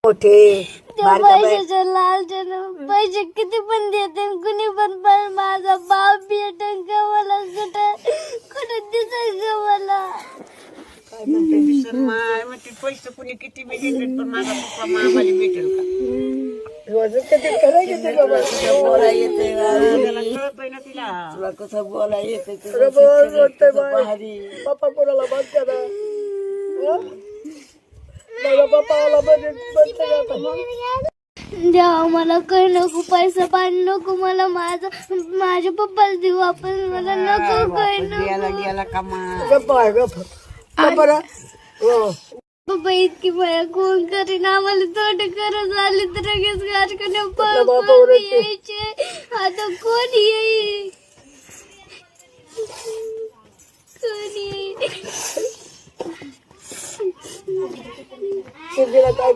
मोठे त्या पैशाच्या लालच्यान पैसे किती पण देते कुणी पण माझा बाप भेटेन का मला कुठं दिसेल का मला पैसे कुणी किती बी देतात पण माझा पप्पा मामाला भेटेल का? बोला येते कळतंय ना तिला. तुला कसं बोला येते भारी पप्पा कोणाला बघते ना माझा पप्पा आला बघते देवा मला काही नको पैसा पाणी नको मला माझ्या पप्पाला देऊ आपण मला नको काही गेला नको गेला का मा गप्प आहे गप्प बरं हो पप्पा इतकी माया कोण करीन आम्हाला तोट करत आली तर लगेच कारखान्या बापावर येते. यायचे आता कोण येईल कोण येईल काय